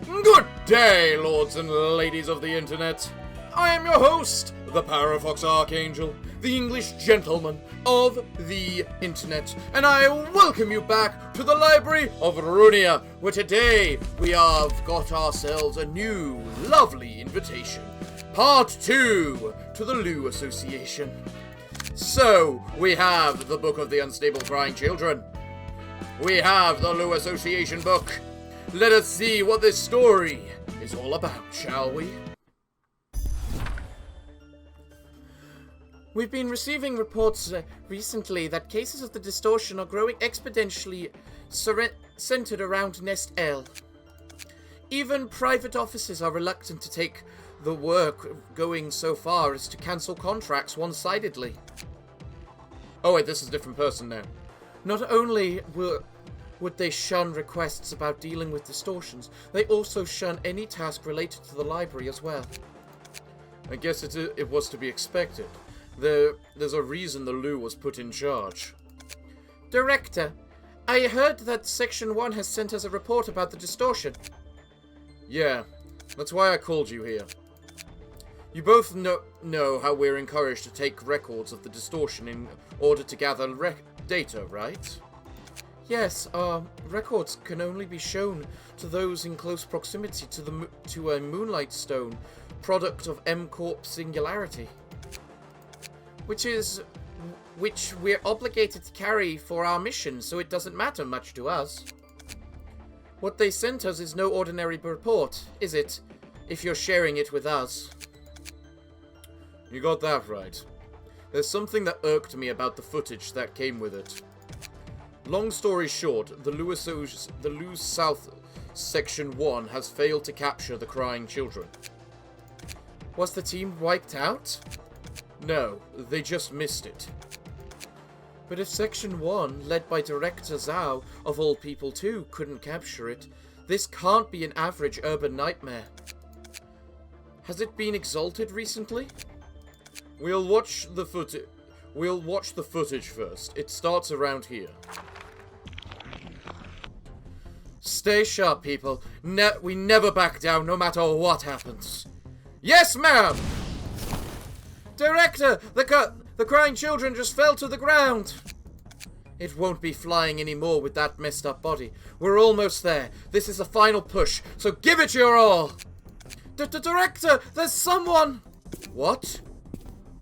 Good day, lords and ladies of the internet. I am your host, the Parafox Archangel, the English gentleman of the internet, and I welcome you back to the library of Ruina, where today we have got ourselves a new, lovely invitation. Part 2 to the Loo Association. So, we have the Book of the Unstable Crying Children. We have the Loo Association book. Let us see what this story is all about, shall we? We've been receiving reports recently that cases of the Distortion are growing exponentially centered around Nest L. Even private offices are reluctant to take the work going so far as to cancel contracts one-sidedly. Oh wait, this is a different person now. Not only would they shun requests about dealing with distortions, they also shun any task related to the library as well. I guess it was to be expected. There's a reason the Loo was put in charge. Director, I heard that Section 1 has sent us a report about the distortion. Yeah, that's why I called you here. You both know how we're encouraged to take records of the distortion in order to gather data, right? Yes, records can only be shown to those in close proximity to a moonlight stone, product of M-Corp singularity, which we're obligated to carry for our mission, so it doesn't matter much to us. What they sent us is no ordinary report, is it? If you're sharing it with us. You got that right. There's something that irked me about the footage that came with it. Long story short, the Loo South Section 1 has failed to capture the crying children. Was the team wiped out? No, they just missed it. But if Section 1, led by Director Zhao, of all people too, couldn't capture it, this can't be an average urban nightmare. Has it been exalted recently? We'll watch the footage first. It starts around here. Stay sharp, people. We never back down, no matter what happens. Yes, ma'am! Director, the crying children just fell to the ground. It won't be flying anymore with that messed up body. We're almost there. This is the final push, so give it your all. Director, there's someone. What?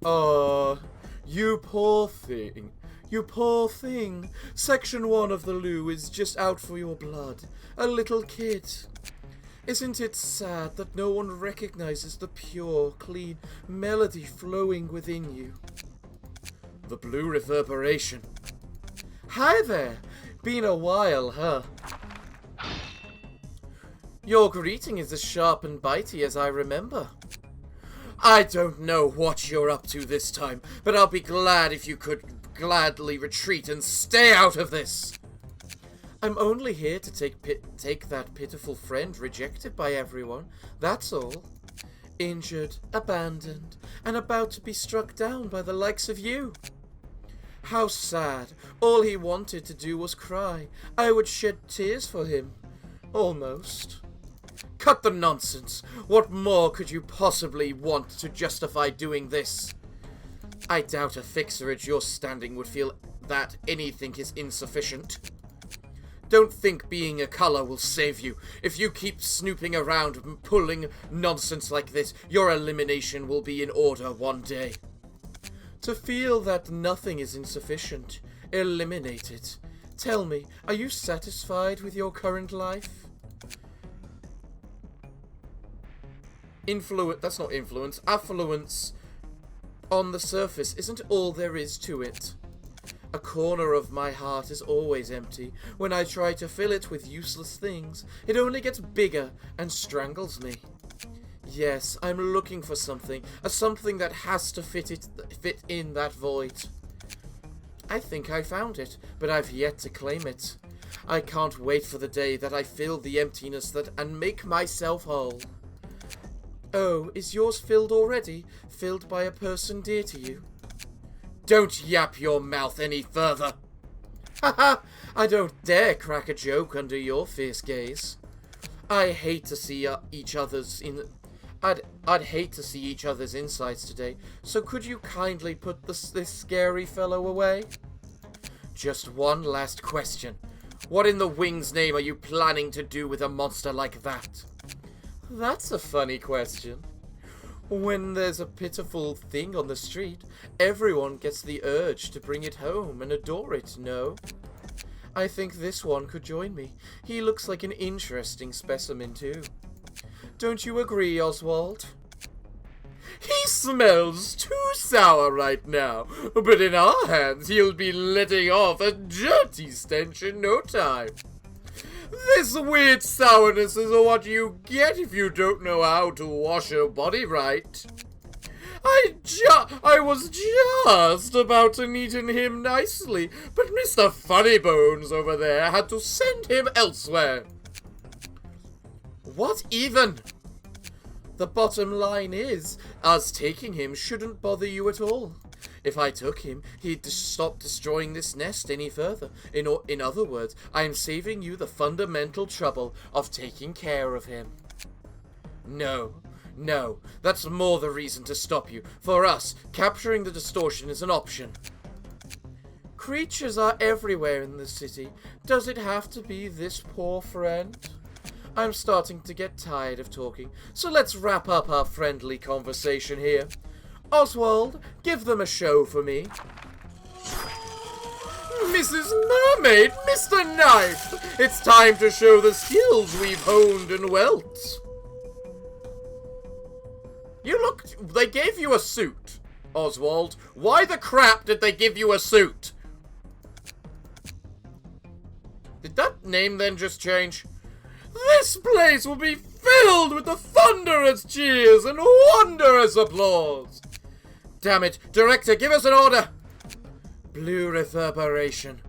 Oh, you poor thing. You poor thing. Section 1 of the Loo is just out for your blood. A little kid. Isn't it sad that no one recognizes the pure, clean melody flowing within you? The blue reverberation. Hi there. Been a while, huh? Your greeting is as sharp and bitey as I remember. I don't know what you're up to this time, but I'll be glad if you could gladly retreat and stay out of this. I'm only here to take that pitiful friend rejected by everyone, that's all. Injured, abandoned, and about to be struck down by the likes of you. How sad. All he wanted to do was cry. I would shed tears for him. Almost. Cut the nonsense. What more could you possibly want to justify doing this? I doubt a fixer at your standing would feel that anything is insufficient. Don't think being a color will save you. If you keep snooping around and pulling nonsense like this, your elimination will be in order one day. To feel that nothing is insufficient, eliminate it. Tell me, are you satisfied with your current life? That's not influence. Affluence on the surface isn't all there is to it. A corner of my heart is always empty. When I try to fill it with useless things, it only gets bigger and strangles me. Yes, I'm looking for something. A something that has to fit in that void. I think I found it, but I've yet to claim it. I can't wait for the day that I fill the emptiness and make myself whole. Oh, is yours filled already? Filled by a person dear to you? Don't yap your mouth any further. Ha ha! I don't dare crack a joke under your fierce gaze. I hate to see I'd hate to see each other's insides today, so could you kindly put this scary fellow away? Just one last question. What in the wing's name are you planning to do with a monster like that? That's a funny question. When there's a pitiful thing on the street, everyone gets the urge to bring it home and adore it, no? I think this one could join me. He looks like an interesting specimen, too. Don't you agree, Oswald? He smells too sour right now, but in our hands he'll be letting off a dirty stench in no time. This weird sourness is what you get if you don't know how to wash your body right. I was just about to neaten him nicely, but Mr. Funnybones over there had to send him elsewhere. What even? The bottom line is, us taking him shouldn't bother you at all. If I took him, he'd stop destroying this nest any further. In other words, I am saving you the fundamental trouble of taking care of him. No, that's more the reason to stop you. For us, capturing the Distortion is an option. Creatures are everywhere in the city. Does it have to be this poor friend? I'm starting to get tired of talking, so let's wrap up our friendly conversation here. Oswald, give them a show for me. Mrs. Mermaid, Mr. Knife, it's time to show the skills we've honed and welt. They gave you a suit, Oswald. Why the crap did they give you a suit? Did that name then just change? This place will be filled with the thunderous cheers and wondrous applause. Damn it, Director, give us an order. Blue reverberation.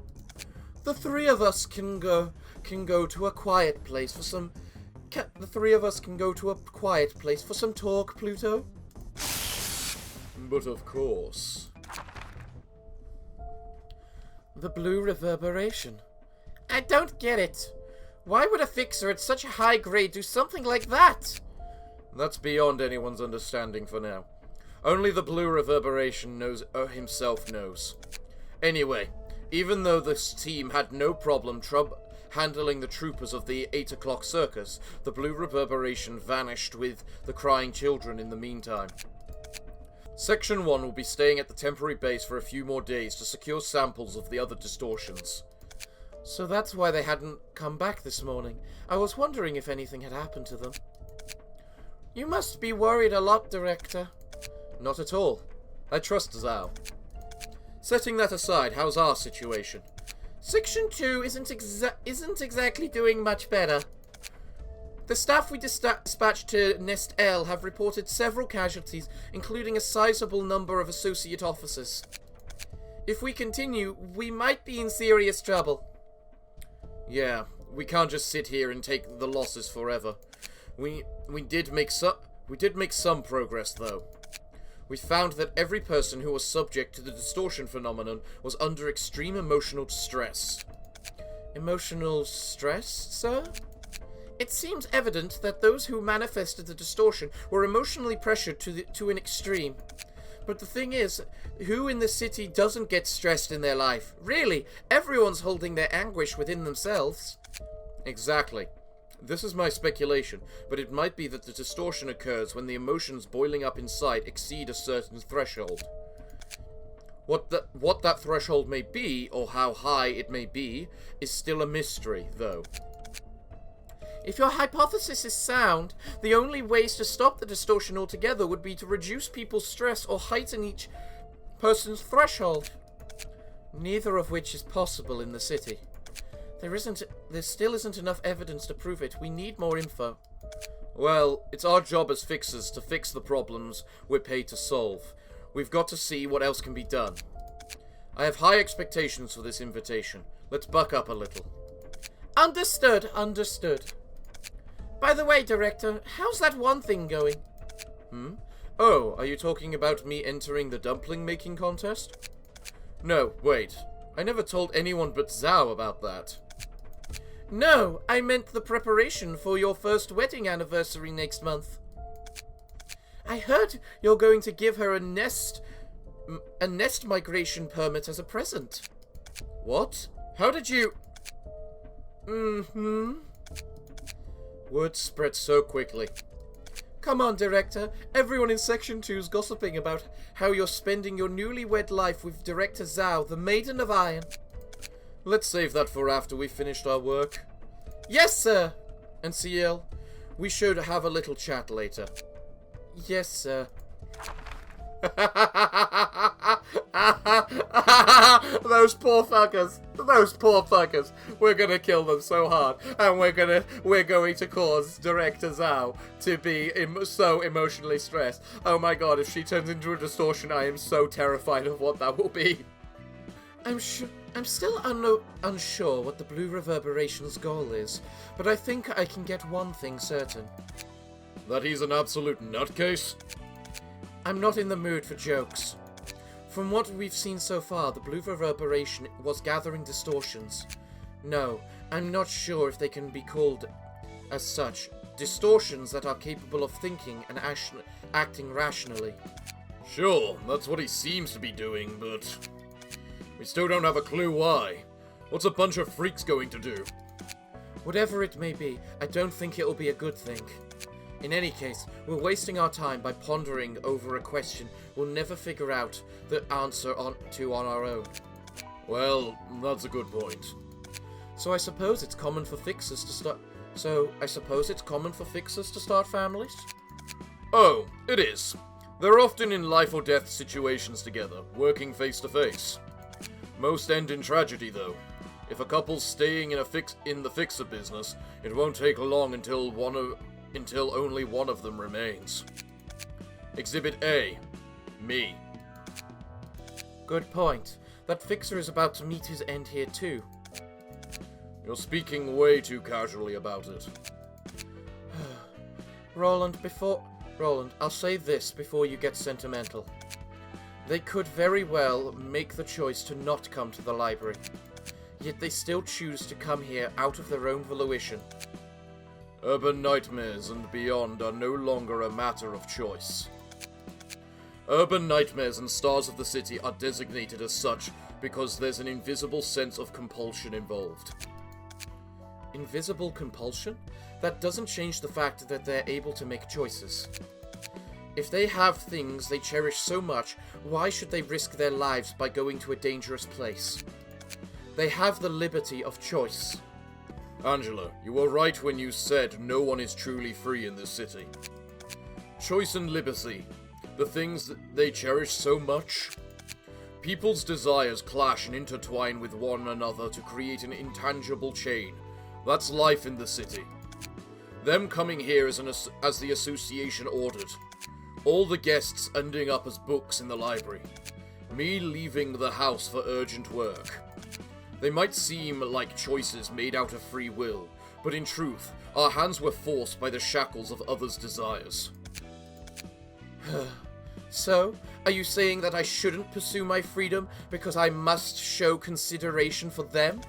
The three of us can go to a quiet place for some. The three of us can go to a quiet place for some talk, Pluto. But of course. The blue reverberation. I don't get it. Why would a fixer at such a high grade do something like that? That's beyond anyone's understanding for now. Only the blue reverberation himself knows. Anyway, even though this team had no problem handling the troopers of the 8 o'clock circus, the blue reverberation vanished with the crying children in the meantime. Section 1 will be staying at the temporary base for a few more days to secure samples of the other distortions. So that's why they hadn't come back this morning. I was wondering if anything had happened to them. You must be worried a lot, Director. Not at all. I trust Zhao. Setting that aside, how's our situation? Section 2 isn't exactly doing much better. The staff we dispatched to Nest L have reported several casualties, including a sizable number of associate officers. If we continue, we might be in serious trouble. Yeah, we can't just sit here and take the losses forever. We did make some progress, though. We found that every person who was subject to the distortion phenomenon was under extreme emotional distress. Emotional stress, sir? It seems evident that those who manifested the distortion were emotionally pressured to an extreme. But the thing is, who in the city doesn't get stressed in their life? Really, everyone's holding their anguish within themselves. Exactly. This is my speculation, but it might be that the distortion occurs when the emotions boiling up inside exceed a certain threshold. What that threshold may be, or how high it may be, is still a mystery, though. If your hypothesis is sound, the only ways to stop the distortion altogether would be to reduce people's stress or heighten each person's threshold. Neither of which is possible in the city. There still isn't enough evidence to prove it. We need more info. Well, it's our job as fixers to fix the problems we're paid to solve. We've got to see what else can be done. I have high expectations for this invitation. Let's buck up a little. Understood. By the way, Director, how's that one thing going? Oh, are you talking about me entering the dumpling-making contest? No, wait. I never told anyone but Zhao about that. No, I meant the preparation for your first wedding anniversary next month. I heard you're going to give her a nest migration permit as a present. What? How did you... Word spread so quickly. Come on, Director. Everyone in Section 2's gossiping about how you're spending your newlywed life with Director Zhao, the Maiden of Iron. Let's save that for after we've finished our work. Yes, sir! And CL, we should have a little chat later. Yes, sir. Those poor fuckers. Those poor fuckers. We're gonna kill them so hard, and we're going to cause Director Zhao to be so emotionally stressed. Oh my god, if she turns into a distortion, I am so terrified of what that will be. I'm still unsure what the Blue Reverberation's goal is, but I think I can get one thing certain. That he's an absolute nutcase? I'm not in the mood for jokes. From what we've seen so far, the Blue Reverberation was gathering distortions. No, I'm not sure if they can be called as such. Distortions that are capable of thinking and acting rationally. Sure, that's what he seems to be doing, but... we still don't have a clue why. What's a bunch of freaks going to do? Whatever it may be, I don't think it'll be a good thing. In any case, we're wasting our time by pondering over a question we'll never figure out the answer on our own. Well, that's a good point. So I suppose it's common for fixers to start families? Oh, it is. They're often in life or death situations together, working face to face. Most end in tragedy, though. If a couple's staying in the fixer business, it won't take long until only one of them remains. Exhibit A. Me. Good point. That fixer is about to meet his end here too. You're speaking way too casually about it. Roland, I'll say this before you get sentimental. They could very well make the choice to not come to the library, yet they still choose to come here out of their own volition. Urban nightmares and beyond are no longer a matter of choice. Urban nightmares and stars of the city are designated as such because there's an invisible sense of compulsion involved. Invisible compulsion? That doesn't change the fact that they're able to make choices. If they have things they cherish so much, why should they risk their lives by going to a dangerous place? They have the liberty of choice. Angela, you were right when you said no one is truly free in this city. Choice and liberty, the things that they cherish so much. People's desires clash and intertwine with one another to create an intangible chain. That's life in the city. Them coming here as the association ordered. All the guests ending up as books in the library. Me leaving the house for urgent work. They might seem like choices made out of free will, but in truth, our hands were forced by the shackles of others' desires. So, are you saying that I shouldn't pursue my freedom because I must show consideration for them?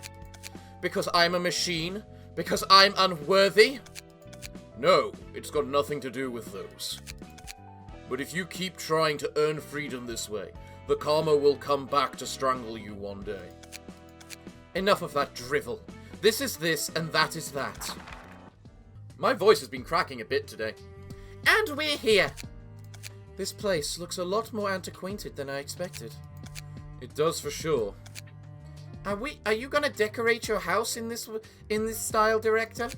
Because I'm a machine? Because I'm unworthy? No, it's got nothing to do with those. But if you keep trying to earn freedom this way, the karma will come back to strangle you one day. Enough of that drivel. This is this, and that is that. My voice has been cracking a bit today. And we're here! This place looks a lot more antiquated than I expected. It does for sure. Are you gonna decorate your house in this style, Director?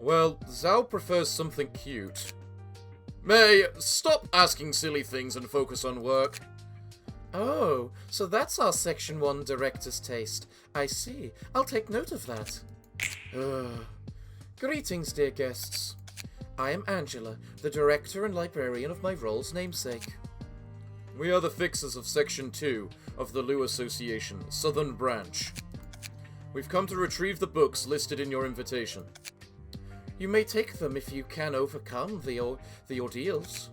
Well, Zhao prefers something cute. May, stop asking silly things and focus on work. Oh, so that's our Section 1 Director's taste. I see. I'll take note of that. Greetings, dear guests. I am Angela, the Director and Librarian of my role's namesake. We are the fixers of Section 2 of the Lu Association, Southern Branch. We've come to retrieve the books listed in your invitation. You may take them if you can overcome the ordeals.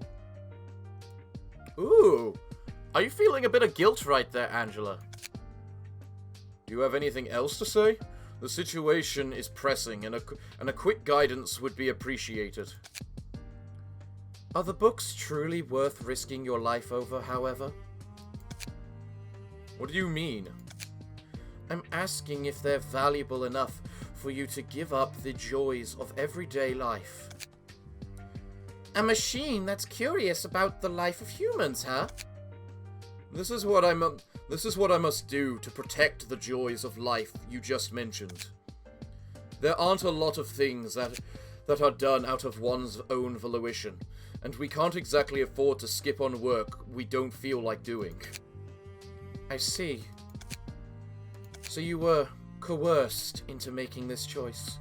Ooh, are you feeling a bit of guilt right there, Angela? Do you have anything else to say? The situation is pressing, and a quick guidance would be appreciated. Are the books truly worth risking your life over, however? What do you mean? I'm asking if they're valuable enough for you to give up the joys of everyday life. A machine that's curious about the life of humans, huh? This is what I must do to protect the joys of life you just mentioned. There aren't a lot of things that are done out of one's own volition, and we can't exactly afford to skip on work we don't feel like doing. I see. So you were coerced into making this choice.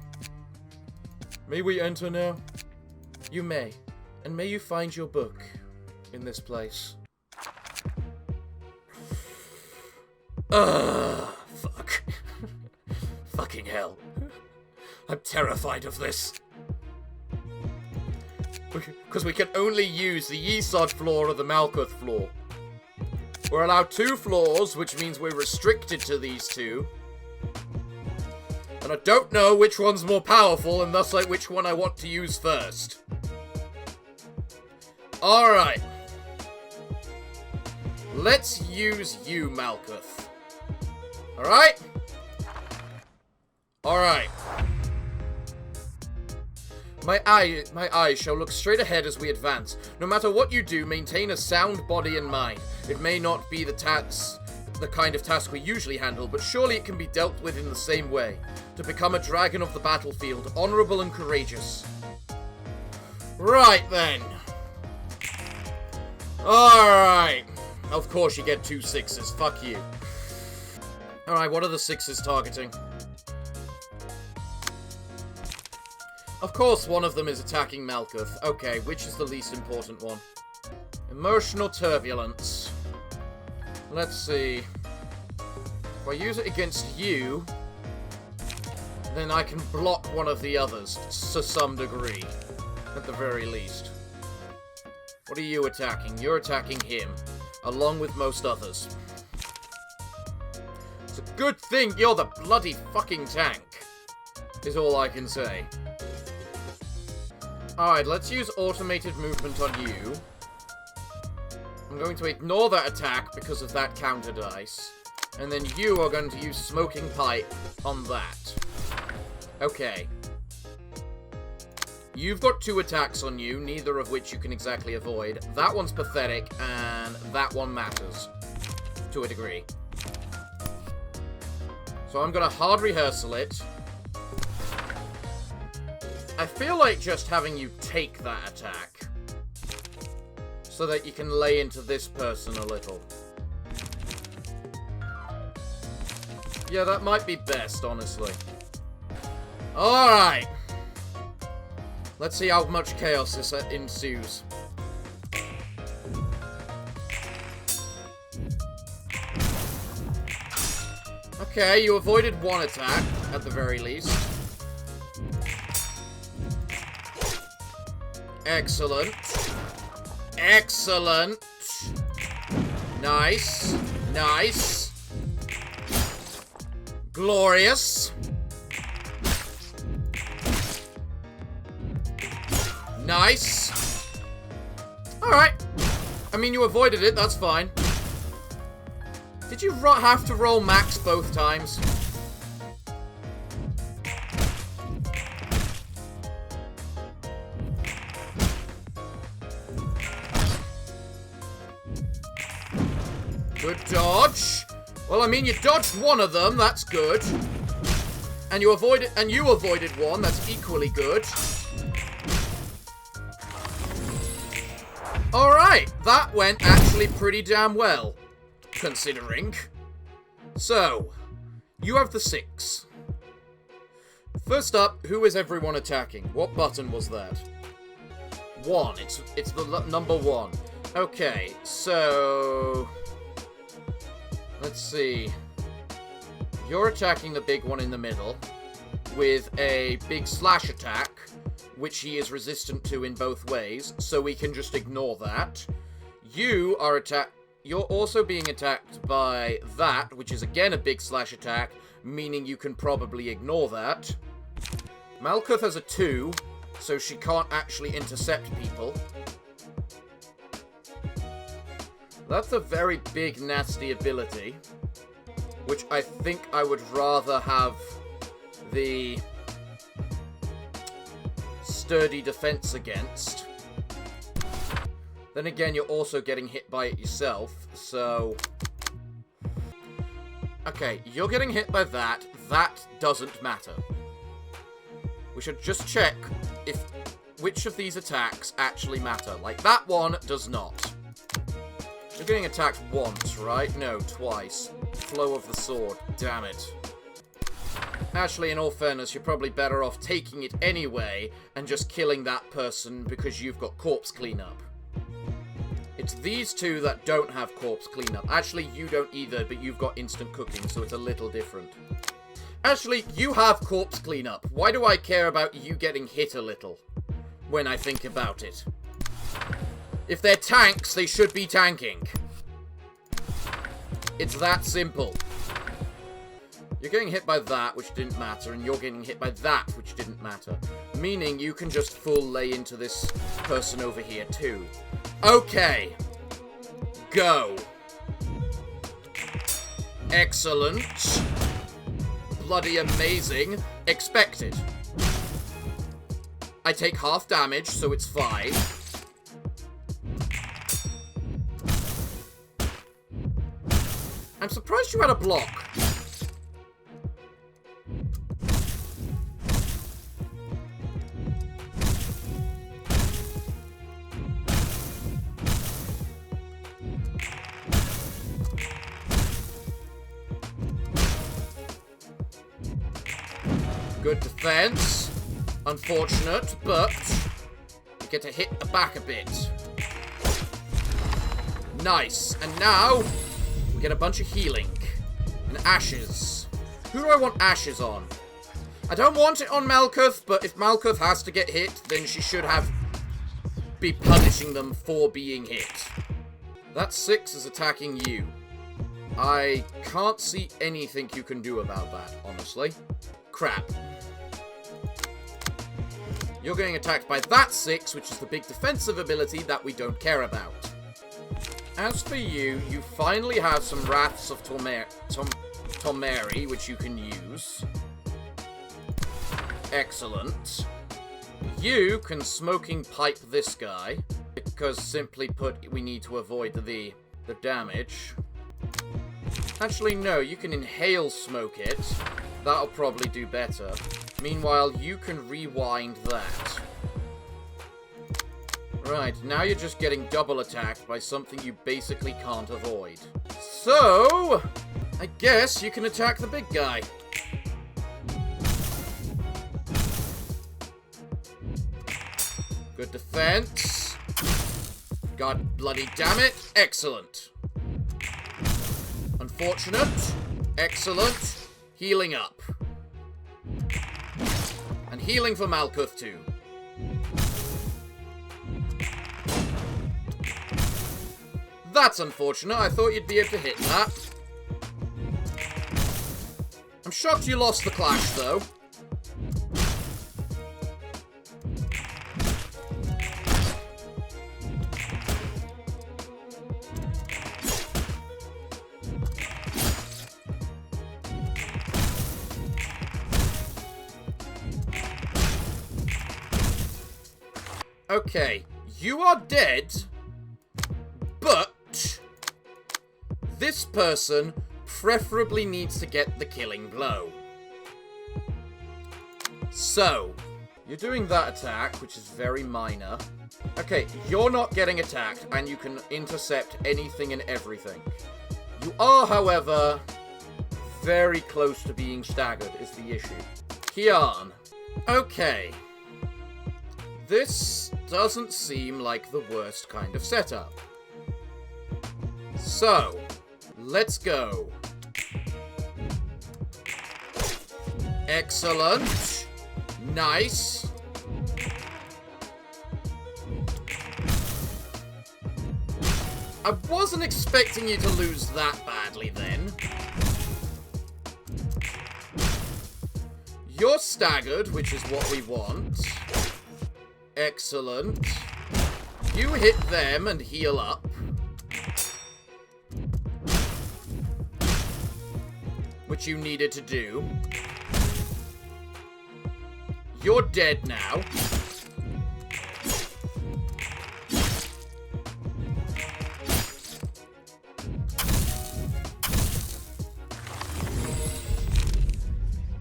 May we enter now? You may, and may you find your book in this place. Fuck. Fucking hell. I'm terrified of this. Because we can only use the Yesod floor or the Malkuth floor. We're allowed 2 floors, which means we're restricted to these 2. And I don't know which one's more powerful, and thus like which one I want to use first. Alright. Let's use you, Malkuth. Alright? Alright. My eyes shall look straight ahead as we advance. No matter what you do, maintain a sound body and mind. It may not be the kind of task we usually handle, but surely it can be dealt with in the same way. To become a dragon of the battlefield, honorable and courageous. Right then. Alright. Of course you get 2 6s. Fuck you. Alright, what are the 6s targeting? Of course one of them is attacking Malkuth. Okay, which is the least important one? Emotional turbulence. Let's see. If I use it against you, then I can block one of the others to some degree. At the very least. What are you attacking? You're attacking him, along with most others. It's a good thing you're the bloody fucking tank, is all I can say. Alright, let's use automated movement on you. I'm going to ignore that attack because of that counter dice. And then you are going to use smoking pipe on that. Okay. You've got 2 attacks on you, neither of which you can exactly avoid. That one's pathetic, and that one matters. To a degree. So I'm gonna hard rehearsal it. I feel like just having you take that attack. So that you can lay into this person a little. Yeah, that might be best, honestly. Alright. Let's see how much chaos this ensues. Okay, you avoided 1 attack, at the very least. Excellent. Excellent. Nice. Nice. Glorious. Nice. Alright. I mean, you avoided it, that's fine. Did you have to roll max both times? Good dodge. Well, I mean, you dodged one of them, that's good. And you avoided one, that's equally good. Alright, that went actually pretty damn well, considering. So, you have the 6. First up, who is everyone attacking? What button was that? 1, it's the number 1. Okay, so... let's see. You're attacking the big one in the middle with a big slash attack, which he is resistant to in both ways, so we can just ignore that. You are you're also being attacked by that, which is again a big slash attack, meaning you can probably ignore that. Malkuth has a 2, so she can't actually intercept people. That's a very big, nasty ability, which I think I would rather have the sturdy defense against. Then again, you're also getting hit by it yourself, so... Okay, you're getting hit by that. That doesn't matter. We should just check which of these attacks actually matter. Like, that one does not. You're getting attacked once, right? No, twice. Flow of the sword. Damn it. Actually, in all fairness, you're probably better off taking it anyway and just killing that person because you've got corpse cleanup. It's these two that don't have corpse cleanup. Actually, you don't either, but you've got instant cooking, so it's a little different. Actually, you have corpse cleanup. Why do I care about you getting hit a little when I think about it? If they're tanks, they should be tanking. It's that simple. You're getting hit by that, which didn't matter, and you're getting hit by that, which didn't matter. Meaning you can just full lay into this person over here, too. Okay. Go. Excellent. Bloody amazing. Expected. I take half damage, so it's fine. I'm surprised you had a block. Good defense. Unfortunate, but you get to hit the back a bit. Nice. And now we get a bunch of healing and ashes. Who do I want ashes on? I don't want it on Malkuth, but if Malkuth has to get hit, then she should be punishing them for being hit. That 6 is attacking you. I can't see anything you can do about that, honestly. Crap. You're getting attacked by that 6, which is the big defensive ability that we don't care about. As for you, you finally have some Wraths of Tomeri, which you can use. Excellent. You can smoking pipe this guy, because simply put, we need to avoid the damage. Actually, no, you can inhale smoke it. That'll probably do better. Meanwhile, you can rewind that. Right, now you're just getting double attacked by something you basically can't avoid. So, I guess you can attack the big guy. Good defense. God bloody damn it. Excellent. Unfortunate. Excellent. Healing up. And healing for Malkuth too. That's unfortunate. I thought you'd be able to hit that. I'm shocked you lost the clash though. Okay, you are dead, but this person preferably needs to get the killing blow. So, you're doing that attack, which is very minor. Okay, you're not getting attacked, and you can intercept anything and everything. You are, however, very close to being staggered, is the issue. Kian. Okay. This doesn't seem like the worst kind of setup. So, let's go. Excellent. Nice. I wasn't expecting you to lose that badly then. you're staggered, which is what we want. Excellent. You hit them and heal up. Which you needed to do. You're dead now.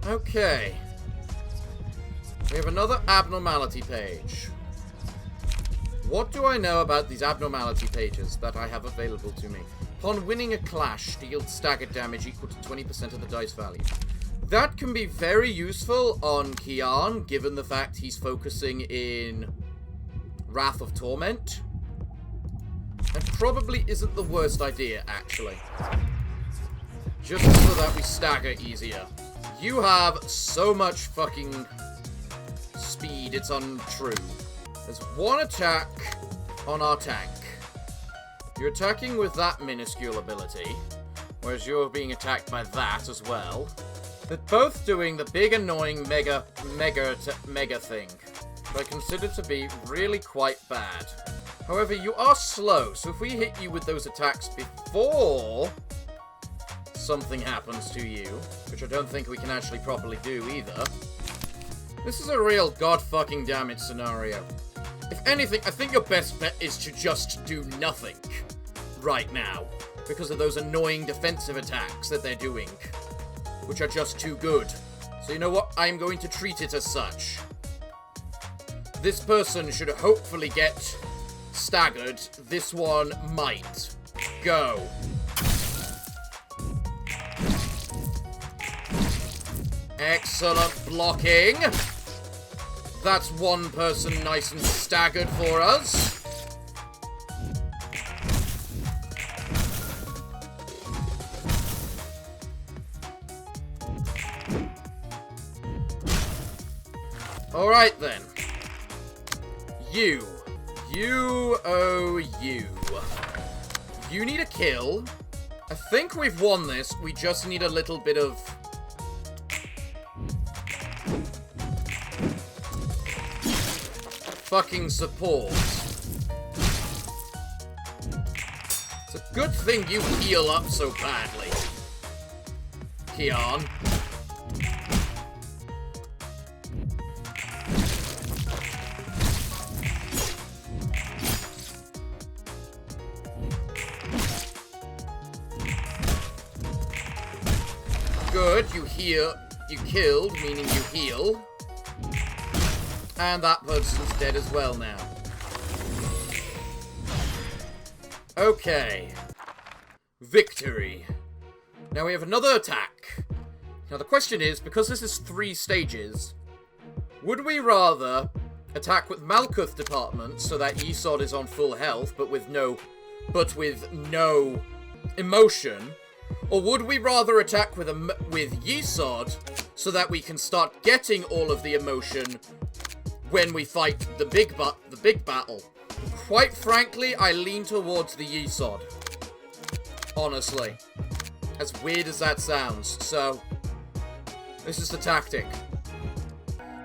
Okay. We have another abnormality page. What do I know about these abnormality pages that I have available to me? Upon winning a clash, deal staggered damage equal to 20% of the dice value. That can be very useful on Kian, given the fact he's focusing in Wrath of Torment. And probably isn't the worst idea, actually. Just so that we stagger easier. You have so much fucking speed, it's untrue. There's one attack on our tank. You're attacking with that minuscule ability, whereas you're being attacked by that as well. They're both doing the big annoying mega thing, that I consider to be really quite bad. However, you are slow, so if we hit you with those attacks before something happens to you, which I don't think we can actually properly do either, this is a real god-fucking damn it scenario. If anything, I think your best bet is to just do nothing right now, because of those annoying defensive attacks that they're doing, which are just too good. So you know what? I'm going to treat it as such. This person should hopefully get staggered. This one might. Go. Excellent blocking. That's one person nice and staggered for us. Alright then. You. You need a kill. I think we've won this. We just need a little bit of fucking support. It's a good thing you heal up so badly, Kian. Good, you killed, meaning you heal. And that person's dead as well now. Okay. Victory. Now we have another attack. Now the question is, because this is 3 stages, would we rather attack with Malkuth department so that Yesod is on full health but with no emotion? Or would we rather attack with Yesod so that we can start getting all of the emotion when we fight the big battle? Quite frankly, I lean towards the Yesod. Honestly. As weird as that sounds. So, this is the tactic.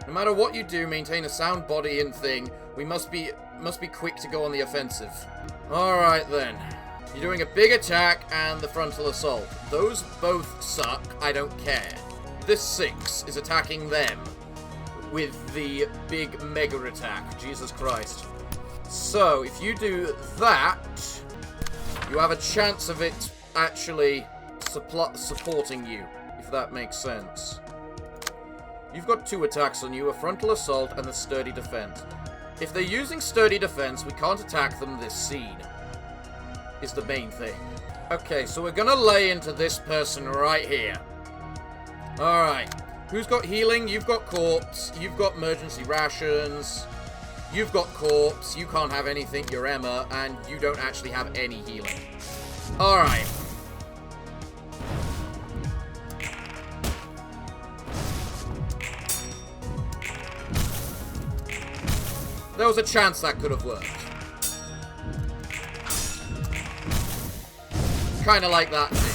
No matter what you do, maintain a sound body and thing. We must be quick to go on the offensive. Alright then. You're doing a big attack and the frontal assault. Those both suck. I don't care. This 6 is attacking them with the big mega attack. Jesus Christ. So, if you do that, you have a chance of it actually supporting you, if that makes sense. You've got 2 attacks on you, a frontal assault and a sturdy defense. If they're using sturdy defense, we can't attack them this scene, is the main thing. Okay, so we're gonna lay into this person right here. Alright. Who's got healing? You've got corpse. You've got emergency rations. You've got corpse. You can't have anything. You're Emma. And you don't actually have any healing. Alright. There was a chance that could have worked. Kinda like that thing.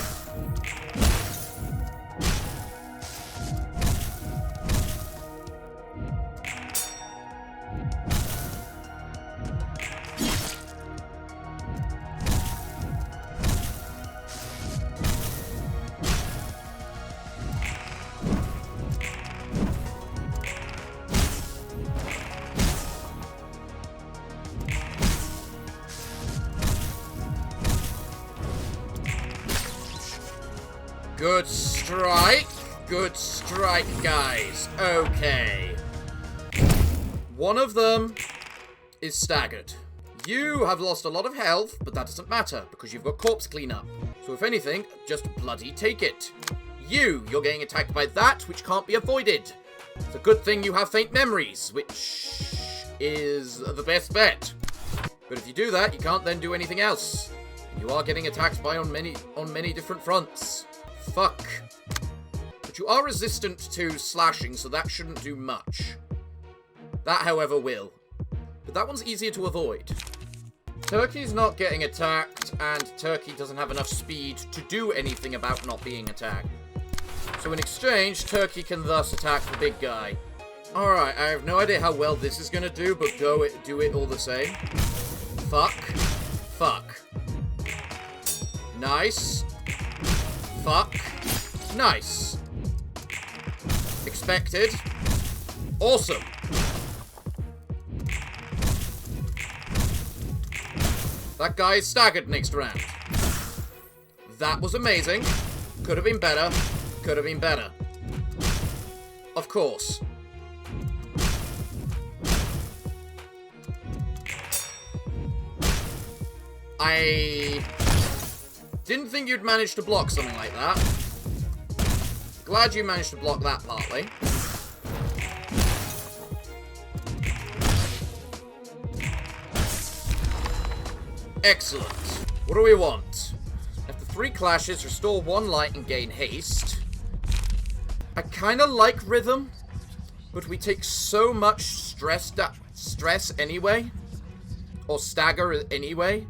Good strike. Good strike, guys. Okay. One of them is staggered. You have lost a lot of health, but that doesn't matter, because you've got corpse cleanup. So if anything, just bloody take it. You're getting attacked by that, which can't be avoided. It's a good thing you have faint memories, which is the best bet. But if you do that, you can't then do anything else. You are getting attacked by on many different fronts. Fuck. But you are resistant to slashing, so that shouldn't do much. That, however, will. But that one's easier to avoid. Turkey's not getting attacked, and Turkey doesn't have enough speed to do anything about not being attacked. So in exchange, Turkey can thus attack the big guy. Alright, I have no idea how well this is gonna do, but do it all the same. Fuck. Fuck. Nice. Fuck. Nice. Expected. Awesome. That guy is staggered next round. That was amazing. Could have been better. Could have been better. Of course. I didn't think you'd manage to block something like that. Glad you managed to block that partly. Excellent. What do we want? After 3 clashes, restore 1 light and gain haste. I kind of like rhythm, but we take so much stress anyway, or stagger anyway,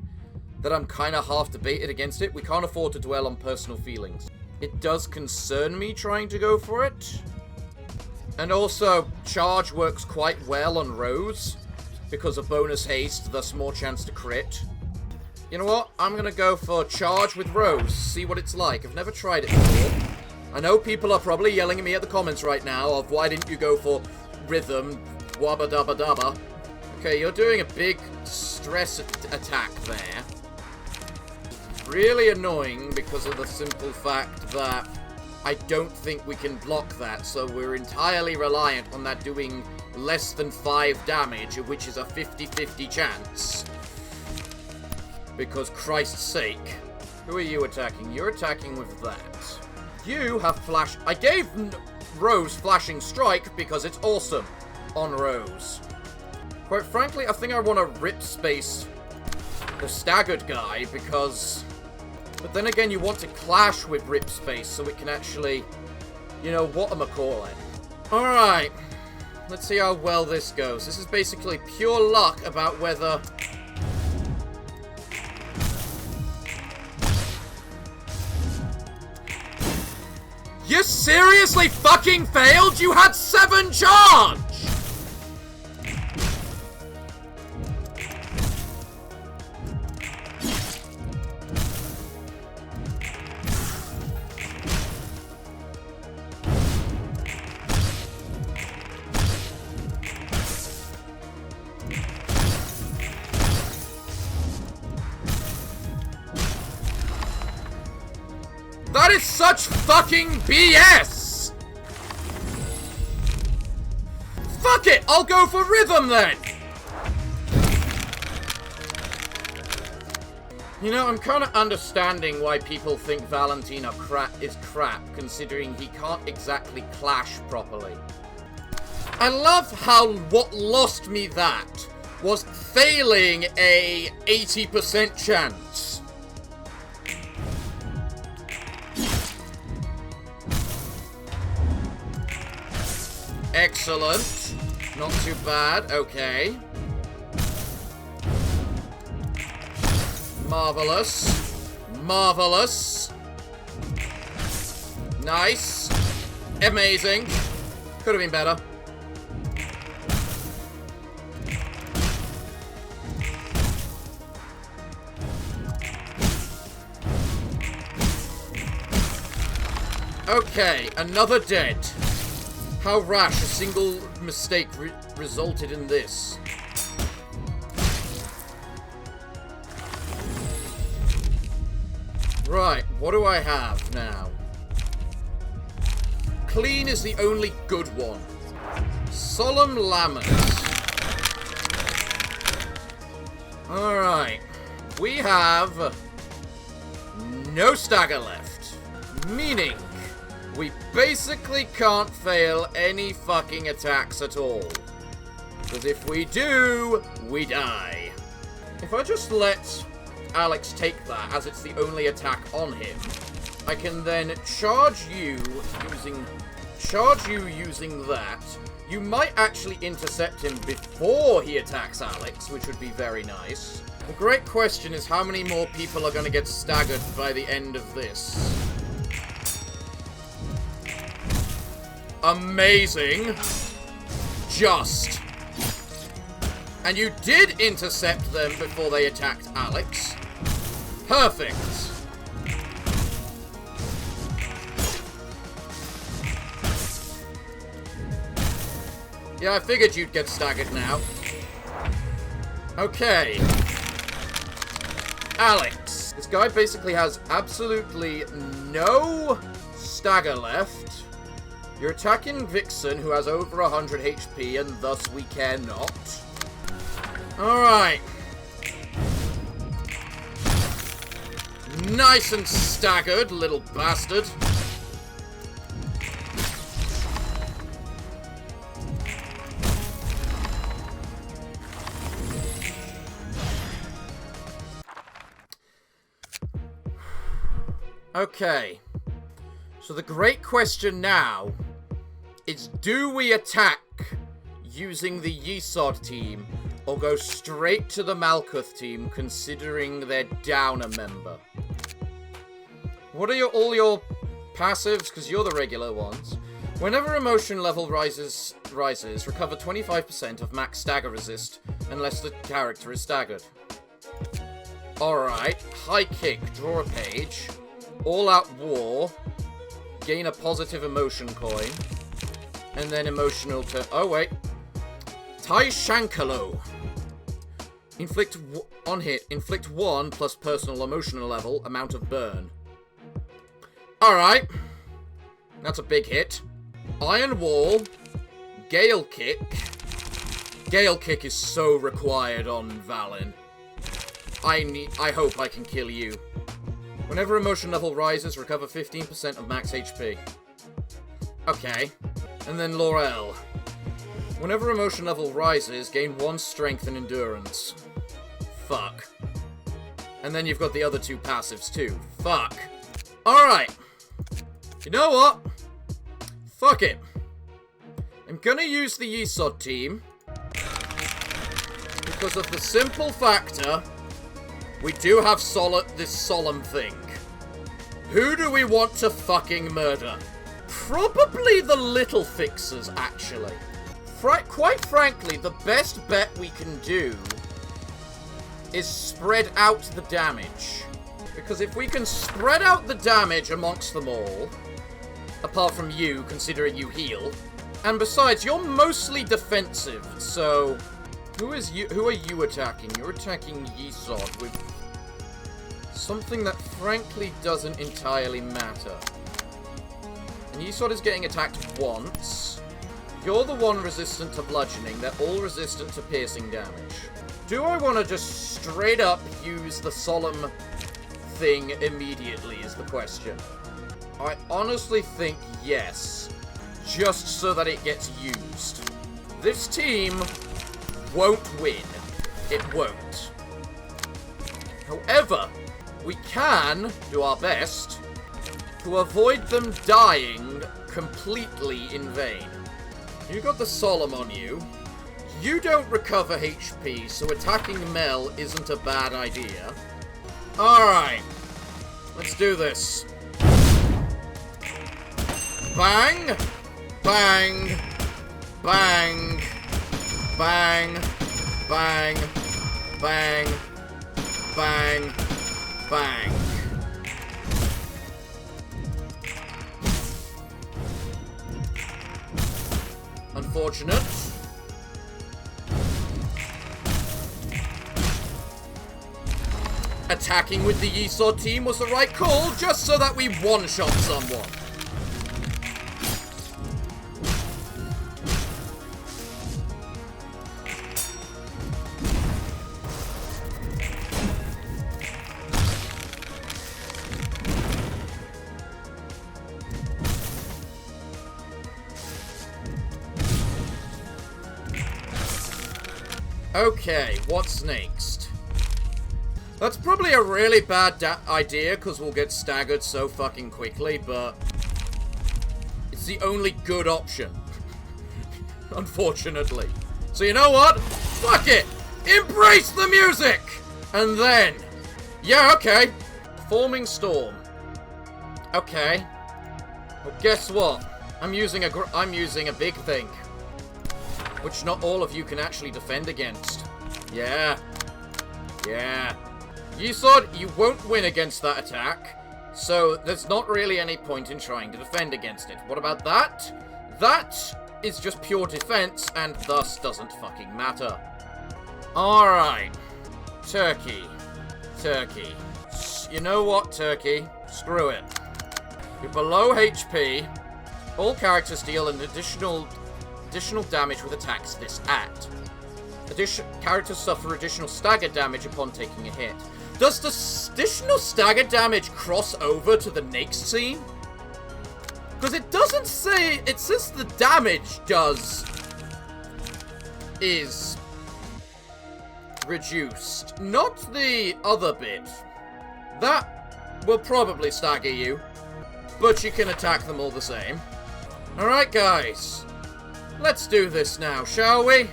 that I'm kind of half debated against it. We can't afford to dwell on personal feelings. It does concern me trying to go for it. And also, charge works quite well on Rose, because of bonus haste, thus more chance to crit. You know what? I'm going to go for charge with Rose, see what it's like. I've never tried it before. I know people are probably yelling at me at the comments right now of why didn't you go for rhythm, wabba dabba dabba. Okay, you're doing a big stress attack there. Really annoying because of the simple fact that I don't think we can block that, so we're entirely reliant on that doing less than 5 damage, which is a 50-50 chance. Because, Christ's sake. Who are you attacking? You're attacking with that. You have flash... I gave Rose Flashing Strike because it's awesome on Rose. Quite frankly, I think I want to rip space the staggered guy because... But then again, you want to clash with rip space so it can actually... You know, whatchamacallit. Alright. Let's see how well this goes. This is basically pure luck about whether... You seriously fucking failed? You had 7 charge! That is such fucking BS! Fuck it! I'll go for rhythm then! You know, I'm kind of understanding why people think Valentine is crap, considering he can't exactly clash properly. I love how what lost me that was failing a 80% chance. Excellent. Not too bad. Okay. Marvelous. Marvelous. Nice. Amazing. Could have been better. Okay, another dead. How rash a single mistake resulted in this. Right, what do I have now? Clean is the only good one. Solemn Lammers. Alright. We have no stagger left. Meaning, we basically can't fail any fucking attacks at all. Because if we do, we die. If I just let Alex take that, as it's the only attack on him, I can then charge you using that. You might actually intercept him before he attacks Alex, which would be very nice. The great question is how many more people are going to get staggered by the end of this. Amazing. Just. And you did intercept them before they attacked Alex. Perfect. Yeah, I figured you'd get staggered now. Okay. Alex. This guy basically has absolutely no stagger left. You're attacking Vixen, who has over 100 HP, and thus we care not. Alright. Nice and staggered, little bastard. Okay. So the great question now is, do we attack using the Yesod team or go straight to the Malkuth team considering they're down a member? What are all your passives? Because you're the regular ones. Whenever emotion level rises, recover 25% of max stagger resist unless the character is staggered. Alright. High kick, draw a page. All out war. Gain a positive emotion coin. And then emotional oh wait. Tai Shankalo. Inflict on hit. Inflict 1 plus personal emotional level amount of burn. Alright. That's a big hit. Iron Wall. Gale Kick. Gale Kick is so required on Valen. I hope I can kill you. Whenever emotion level rises, recover 15% of max HP. Okay. And then Laurel. Whenever emotion level rises, gain 1 strength and endurance. Fuck. And then you've got the other 2 passives too. Fuck. Alright. You know what? Fuck it. I'm gonna use the Yesod team. Because of the simple factor, we do have this solemn thing. Who do we want to fucking murder? Probably the little fixers, actually. Quite frankly, the best bet we can do is spread out the damage. Because if we can spread out the damage amongst them all, apart from you, considering you heal, and besides, you're mostly defensive, so who are you attacking? You're attacking Yesod with something that frankly doesn't entirely matter. And Yesod is getting attacked once. You're the one resistant to bludgeoning. They're all resistant to piercing damage. Do I want to just straight up use the solemn thing immediately is the question. I honestly think yes. Just so that it gets used. This team won't win. It won't. However, we can do our best to avoid them dying completely in vain. You got the Solemn on you. You don't recover HP, so attacking Mel isn't a bad idea. Alright. Let's do this. Bang! Bang! Bang! Bang! Bang! Bang! Bang! Bang! Unfortunate. Attacking with the Yesod team was the right call, just so that we one-shot someone. Okay, what's next? That's probably a really bad idea, because we'll get staggered so fucking quickly, but it's the only good option. Unfortunately. So you know what? Fuck it! Embrace the music! And then... yeah, okay. Forming storm. Okay. Well, guess what? I'm using a big thing. Which not all of you can actually defend against. Yeah. Yeah. You thought you won't win against that attack, so there's not really any point in trying to defend against it. What about that? That is just pure defense, and thus doesn't fucking matter. Alright. Turkey. Turkey. You know what, Turkey? Screw it. You're below HP. All characters deal an additional damage with attacks this at. Characters suffer additional stagger damage upon taking a hit. Does the additional stagger damage cross over to the next scene? Because it doesn't say... it says the damage is reduced. Not the other bit. That will probably stagger you. But you can attack them all the same. Alright, guys. Let's do this now, shall we?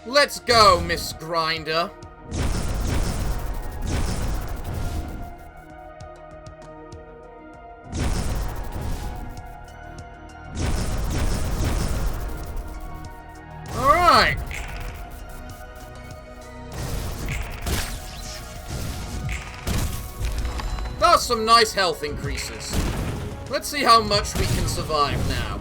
Let's go, Miss Grinder. Alright. That's some nice health increases. Let's see how much we can survive now.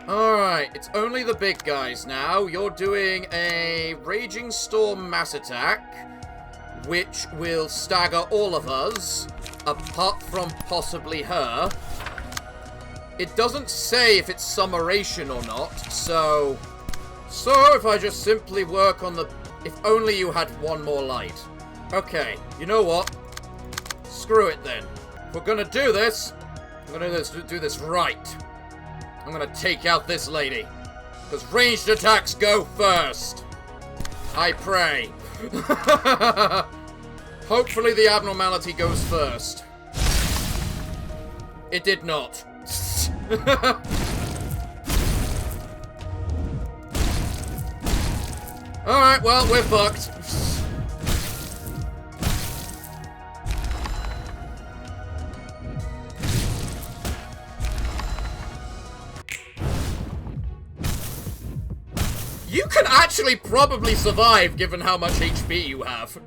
Alright, it's only the big guys now. You're doing a Raging Storm mass attack, which will stagger all of us, apart from possibly her. It doesn't say if it's summaration or not, so if I just simply work on the... if only you had one more light. Okay, you know what? Screw it then. If we're gonna do this, I'm gonna do this right. I'm gonna take out this lady. Because ranged attacks go first. I pray. Hopefully the abnormality goes first. It did not. Alright, well, we're fucked. You can actually probably survive given how much HP you have.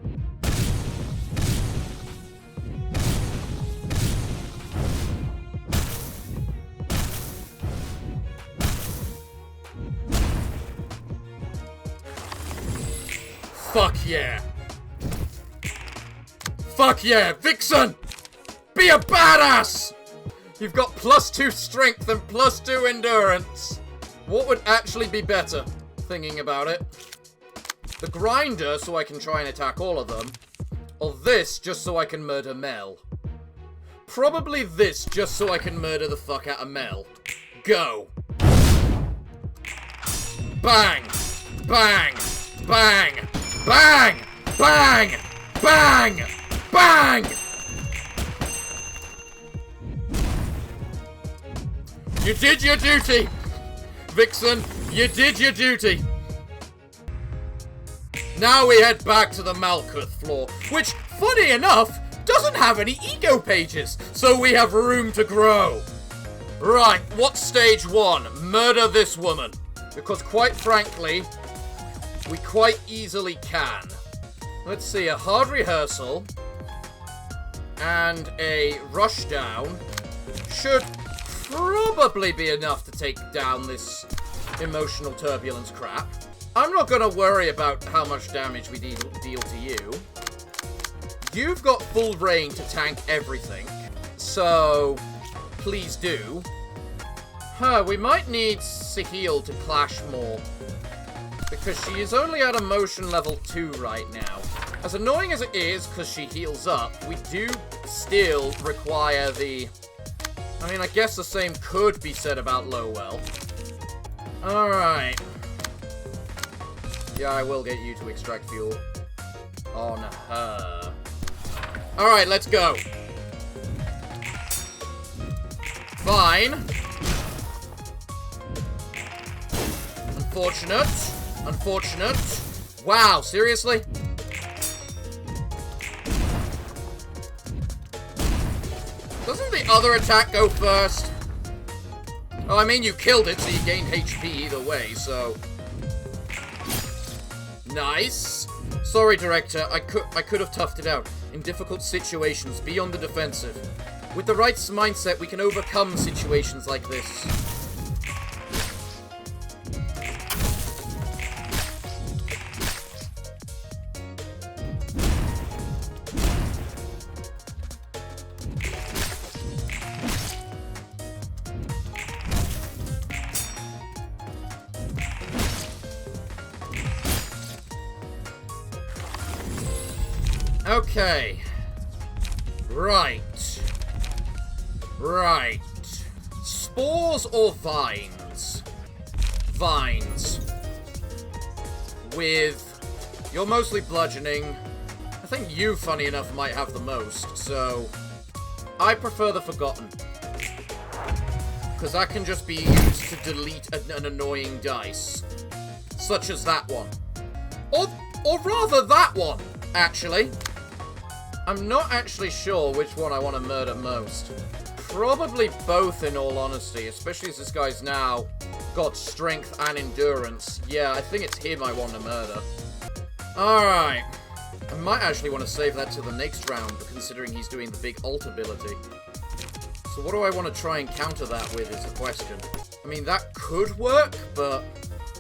Fuck yeah. Fuck yeah, Vixen! Be a badass! You've got +2 strength and +2 endurance. What would actually be better, thinking about it? The grinder, so I can try and attack all of them. Or this, just so I can murder Mel. Probably this, just so I can murder the fuck out of Mel. Go. Bang! Bang! Bang! Bang! Bang! Bang! Bang! You did your duty! Vixen, you did your duty! Now we head back to the Malkuth floor, which, funny enough, doesn't have any ego pages, so we have room to grow. Right, what's stage 1? Murder this woman. Because quite frankly, we quite easily can. Let's see, a hard rehearsal and a rush down should probably be enough to take down this emotional turbulence crap. I'm not going to worry about how much damage we deal to you. You've got full reign to tank everything, so please do. We might need Sahil to clash more, because she is only at emotion level 2 right now. As annoying as it is, because she heals up, we do still require the... I mean, I guess the same could be said about Lowell. Alright. Yeah, I will get you to extract fuel. On her. Alright, let's go. Fine. Unfortunate. Unfortunate. Wow, seriously? Doesn't the other attack go first? Oh, I mean, you killed it, so you gained HP either way, so... Nice. Sorry, Director, I could have toughed it out. In difficult situations, be on the defensive. With the right mindset, we can overcome situations like this. Okay. Right. Right. Spores or vines? Vines. With... You're mostly bludgeoning. I think you, funny enough, might have the most, so... I prefer the Forgotten. Because that can just be used to delete an annoying dice. Such as that one. Or rather that one, actually. I'm not actually sure which one I want to murder most. Probably both, in all honesty, especially as this guy's now got strength and endurance. Yeah, I think it's him I want to murder. Alright. I might actually want to save that to the next round, considering he's doing the big ult ability. So what do I want to try and counter that with is the question. I mean, that could work, but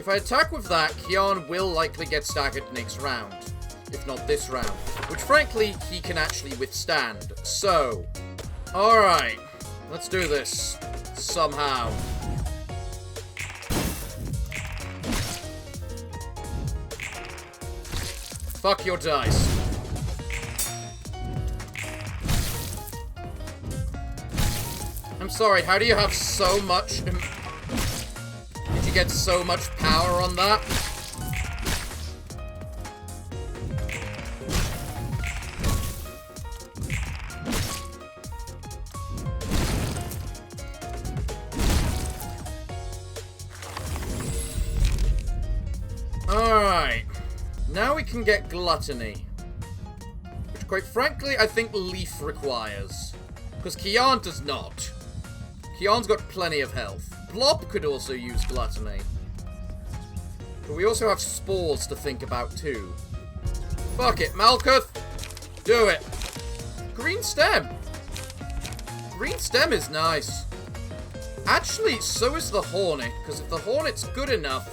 if I attack with that, Kian will likely get staggered next round. If not this round. Which, frankly, he can actually withstand. So, alright. Let's do this. Somehow. Fuck your dice. I'm sorry, how do you have so much... Did you get so much power on that? Alright. Now we can get Gluttony. Which, quite frankly, I think Leaf requires. Because Kian does not. Kian's got plenty of health. Blob could also use Gluttony. But we also have Spores to think about, too. Fuck it, Malkuth! Do it! Green Stem! Green Stem is nice. Actually, so is the Hornet, because if the Hornet's good enough,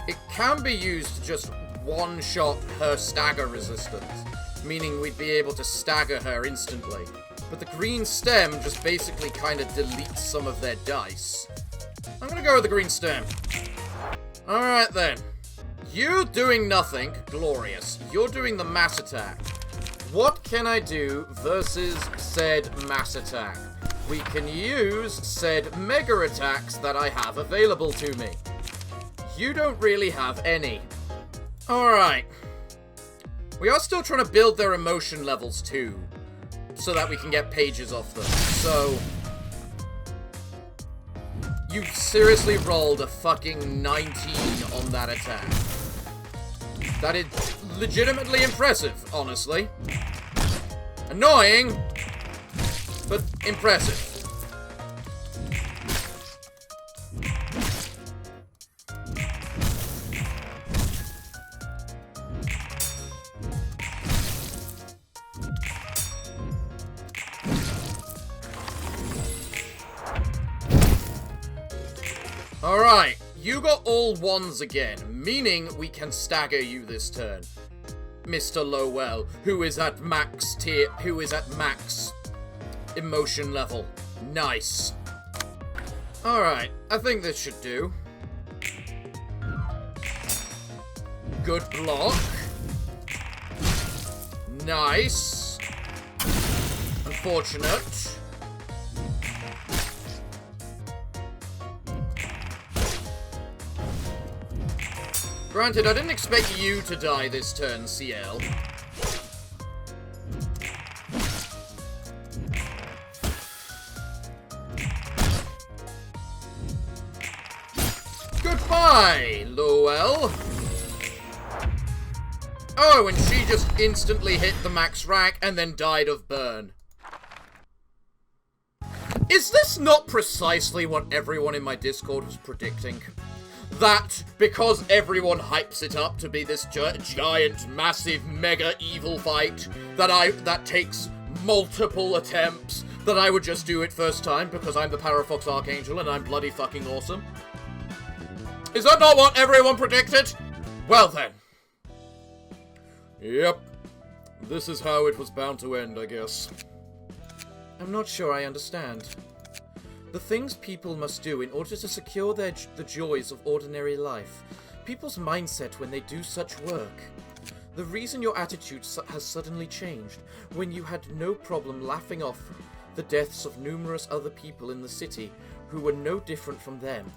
it can be used to just one-shot her stagger resistance, meaning we'd be able to stagger her instantly. But the Green Stem just basically kind of deletes some of their dice. I'm gonna go with the Green Stem. Alright then. You doing nothing. Glorious. You're doing the mass attack. What can I do versus said mass attack? We can use said mega attacks that I have available to me. You don't really have any. Alright. We are still trying to build their emotion levels too, so that we can get pages off them. So, you seriously rolled a fucking 19 on that attack. That is legitimately impressive, honestly. Annoying, but impressive. Alright, you got all ones again, meaning we can stagger you this turn. Mr. Lowell, who is at max tier, who is at max emotion level. Nice. Alright, I think this should do. Good block. Nice. unfortunate. Granted, I didn't expect you to die this turn, CL. Goodbye, Lowell. Oh, and she just instantly hit the max rack and then died of burn. Is this not precisely what everyone in my Discord was predicting? That, because everyone hypes it up to be this giant, massive, mega evil fight, that takes multiple attempts, that I would just do it first time because I'm the Parafox Archangel and I'm bloody fucking awesome? Is that not what everyone predicted? Well then. Yep. This is how it was bound to end, I guess. I'm not sure I understand. The things people must do in order to secure the joys of ordinary life. People's mindset when they do such work. The reason your attitude has suddenly changed, when you had no problem laughing off the deaths of numerous other people in the city who were no different from them.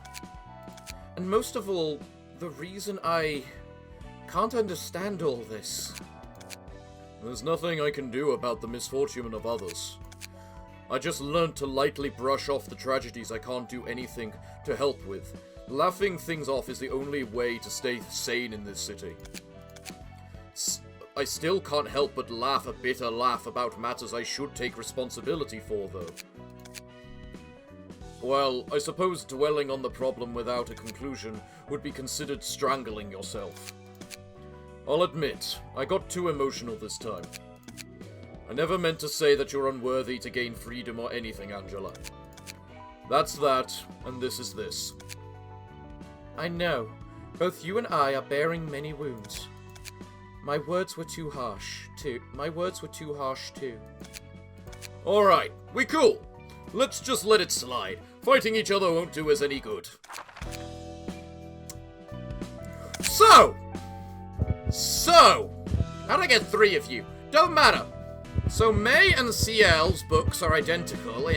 And most of all, the reason I can't understand all this. There's nothing I can do about the misfortune of others. I just learned to lightly brush off the tragedies I can't do anything to help with. Laughing things off is the only way to stay sane in this city. I still can't help but laugh a bitter laugh about matters I should take responsibility for, though. Well, I suppose dwelling on the problem without a conclusion would be considered strangling yourself. I'll admit, I got too emotional this time. I never meant to say that you're unworthy to gain freedom or anything, Angela. That's that, and this is this. I know. Both you and I are bearing many wounds. My words were too harsh, too. Alright, we cool. Let's just let it slide. Fighting each other won't do us any good. So, how'd I get 3 of you? Don't matter. So May and CL's books are identical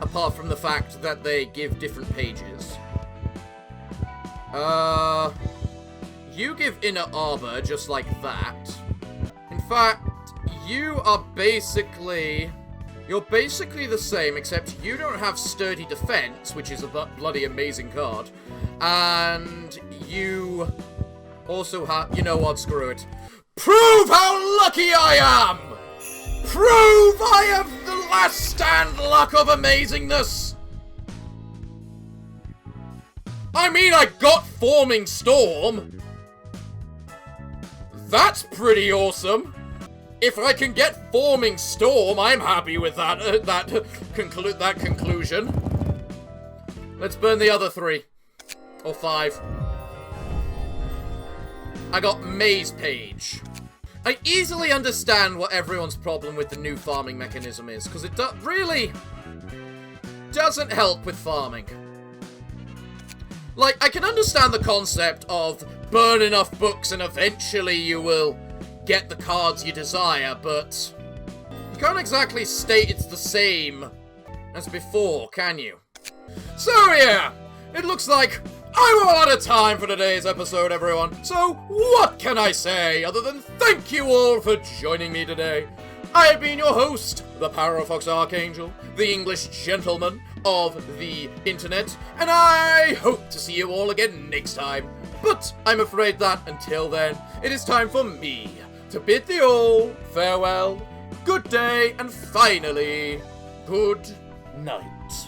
apart from the fact that they give different pages. You give Inner Arbor just like that. In fact, you're basically the same, except you don't have Sturdy Defense, which is a bloody amazing card. And you also have, you know what, screw it. Prove how lucky I am! Prove I have the last stand luck of amazingness! I mean, I got Forming Storm. That's pretty awesome. If I can get Forming Storm, I'm happy with that conclusion. Let's burn the other 3. Or 5. I got Maze Page. I easily understand what everyone's problem with the new farming mechanism is, because it really doesn't help with farming. Like, I can understand the concept of burn enough books and eventually you will get the cards you desire, but you can't exactly state it's the same as before, can you? So yeah, it looks like I'm all out of time for today's episode, everyone. So what can I say other than thank you all for joining me today. I have been your host, the Parafox Archangel, the English gentleman of the internet, and I hope to see you all again next time. But I'm afraid that, until then, it is time for me to bid thee all farewell, good day, and finally, good night.